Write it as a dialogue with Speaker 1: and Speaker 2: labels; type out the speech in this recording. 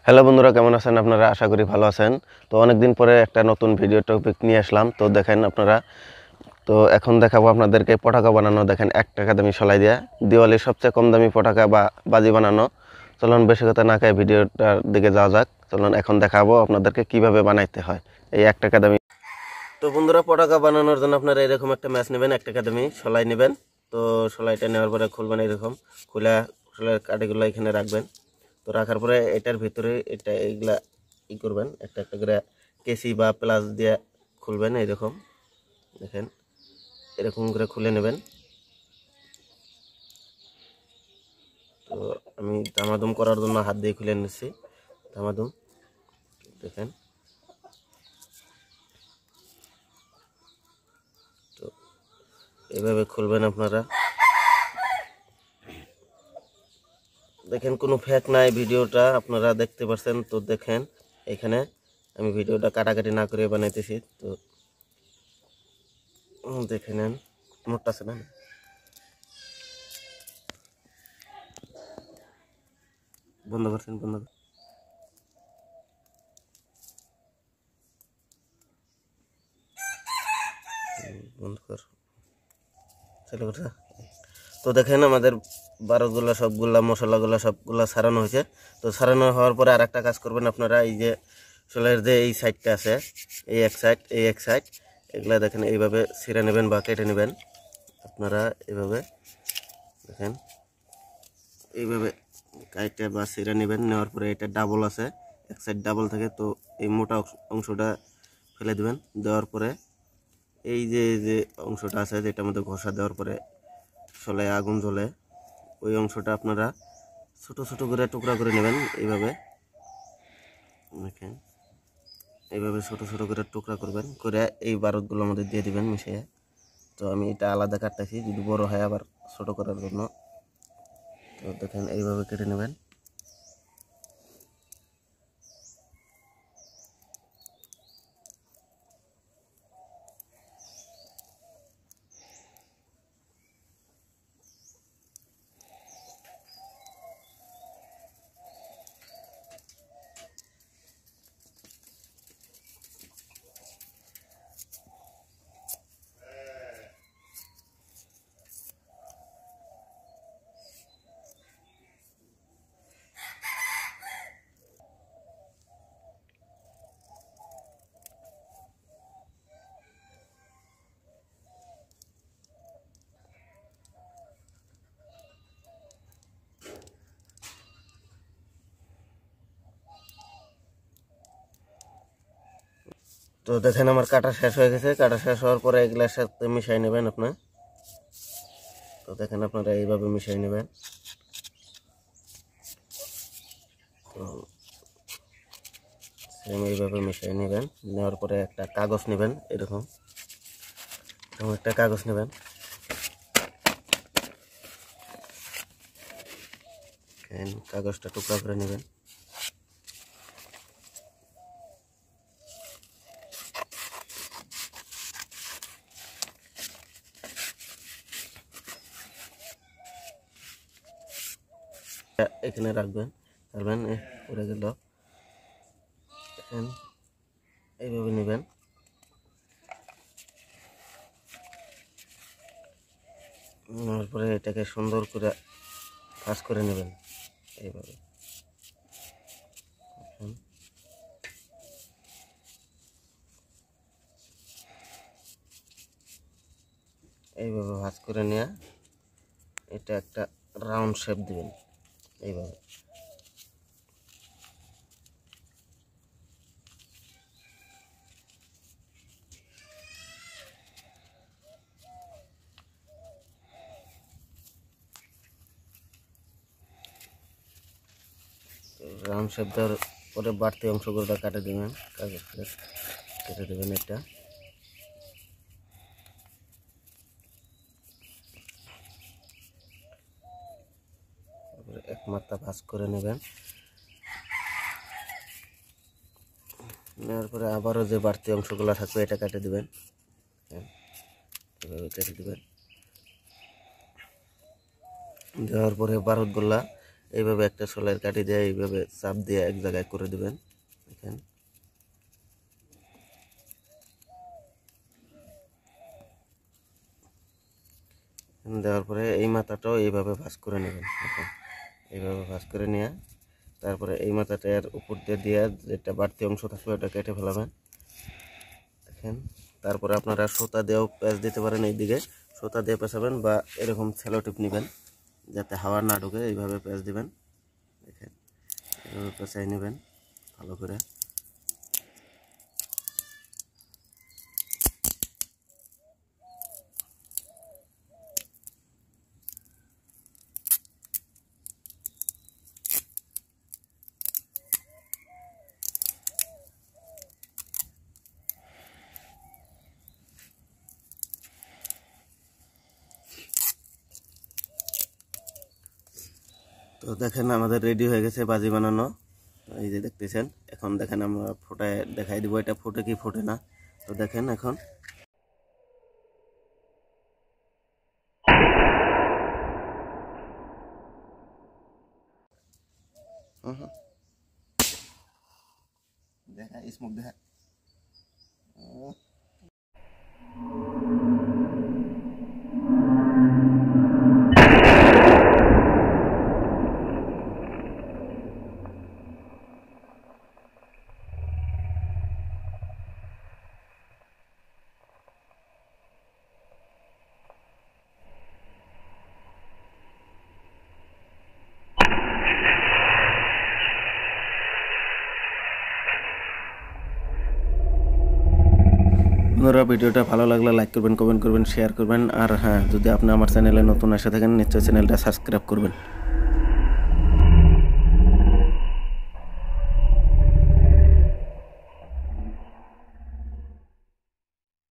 Speaker 1: Hello বন্ধুরা, কেমন আছেন আপনারা? আশা করি ভালো আছেন। তো অনেকদিন পরে একটা নতুন ভিডিও টপিক নিয়ে আসলাম। তো দেখেন আপনারা, তো এখন দেখাবো আপনাদেরকে পটাকা বানানো। দেখেন 1 টাকা দামি সলাই দিয়া দিওয়ালির সবচেয়ে কম দামি পটাকা বা বাজি বানানো। চলুন বেশি কথা না কয়ে ভিডিওটার দিকে যাওয়া যাক। চলুন এখন দেখাবো আপনাদেরকে কিভাবে বানাইতে হয় এই 1 টাকা দামি। তো বন্ধুরা, পটাকা বানানোর জন্য আপনারা এরকম একটা ম্যাচ নেবেন, 1 টাকা দামি সলাই নেবেন। তো সলাইটা নেওয়ার পরে খুলবেন, এরকম খুলে সলাইয়ের কাঠিগুলো এখানে রাখবেন। তো রাখার পরে এটার ভিতরে এইগুলা করবেন, একটা একটা করে কেসি বা প্লাস দিয়ে খুলবেন। এইরকম দেখেন, এরকম করে খুলে নেবেন। তো আমি দামাদুম করার জন্য হাত দিয়ে খুলে নিচ্ছি, দামাদুম দেখেন। তো এইভাবে খুলবেন আপনারা। দেখেন কোনো ফেক নাই, ভিডিওটা আপনারা দেখতে পাচ্ছেন। তো দেখেন এখানে আমি ভিডিওটা কাটাকাটি না করে বানাইতেছি। তো দেখে নেন, মোটটা আছে না, বন্ধ করছেন, বন্ধ বন্ধ কর, চালু করছে। তো দেখেন আমাদের বারোগুলা সবগুলা মশলাগুলা সবগুলা ছাড়ানো হয়েছে। তো ছাড়ানো হওয়ার পরে আর একটা কাজ করবেন আপনারা, এই যে চুলের যে এই সাইডটা আছে, এই এক সাইড এই এক সাইড, এগুলা দেখেন এইভাবে ছিঁড়ে নেবেন বা কেটে নেবেন আপনারা। এইভাবে দেখেন, এইভাবে কাইটে বা ছিঁড়ে নেবেন। নেওয়ার পরে এটা ডাবল আছে, এক সাইড ডাবল থাকে। তো এই মোটা অংশটা ফেলে দেবেন। দেওয়ার পরে এই যে যে অংশটা আছে, যেটার মধ্যে ঘষা দেওয়ার পরে চলে আগুন জ্বলে, ওই অংশটা আপনারা ছোট ছোট করে টুকরা করে নেবেন। এইভাবে দেখেন, এইভাবে ছোট ছোট করে টুকরা করবেন, করে এই বারুদগুলোর মধ্যে দিয়ে দিবেন মিশিয়ে। তো আমি এটা আলাদা কাটতেছি, যদি বড় হয় আবার ছোট করার জন্য। তো দেখেন এইভাবে কেটে নেবেন। তো দেখেন আমার কাটা শেষ হয়ে গেছে। কাটা শেষ হওয়ার পরে এগুলার সাথে মিশাই নেবেন আপনার। তো দেখেন আপনারা এইভাবে মিশাই নেবেন। তো সেম এইভাবে মিশাই নেবেন। নেওয়ার পরে একটা কাগজ নেবেন, এরকম একটা কাগজ নেবেন। কাগজটা টুকরা করে নেবেন। এখানে রাখবেন, রাখবেন পড়ে গেল। এইভাবে নেবেন। নেওয়ার পরে এটাকে সুন্দর করে ভাঁজ করে নেবেন। এইভাবে এইভাবে ভাঁজ করে নিয়ে এটা একটা রাউন্ড শেপ দিবেন। এইভাবে রাউন্ড শেপ দেওয়ার পরে বাড়তি অংশগুলো কাটে দেবেন, কাগজ কেটে দেবেন। এটা এক মাত্রা ভাঁজ করে নেবেন। নেওয়ার পরে আবারও যে বাড়তি অংশগুলো থাকবে এটা কেটে দেবেন, এভাবে কেটে দেবেন। দেওয়ার পরে বারুদগুলা এইভাবে একটা সোলার কাঠি দিয়ে এইভাবে চাপ দিয়ে এক জায়গায় করে দেবেন। দেখেন দেওয়ার পরে এই মাথাটাও এইভাবে ভাঁজ করে নেবেন। দেখেন এইভাবে ভাঁজ করে নিয়ে তারপরে এই মাথাটার উপর দিয়ে যেটা বাড়তি অংশ থাকবে ওটা কেটে ফেলাবেন। দেখেন তারপরে আপনারা সুতা দিয়েও প্যাঁচ দিতে পারেন, এইদিকে সুতা দিয়ে পেঁচাবেন বা এরকম সেলো টিপ নেবেন যাতে হাওয়া না ঢোকে, এইভাবে প্যাঁচ দিবেন। দেখেন এইভাবে পেঁচাই নেবেন ভালো করে। তো দেখেন আমাদের রেডি হয়ে গেছে বাজি বানানো, এই যে দেখতেছেন। এখন দেখেন আমরা ফোটায় দেখাই দিব এটা ফোটে কি ফোটে না। তো দেখেন এখন দেখা স্মোক দেখা। বন্ধুরা ভিডিওটা ভালো লাগলে লাইক করবেন, কমেন্ট করবেন, শেয়ার করবেন। আর হ্যাঁ, যদি আপনি আমার চ্যানেলে নতুন এসে থাকেন নিশ্চয়ই চ্যানেলটা সাবস্ক্রাইব করবেন।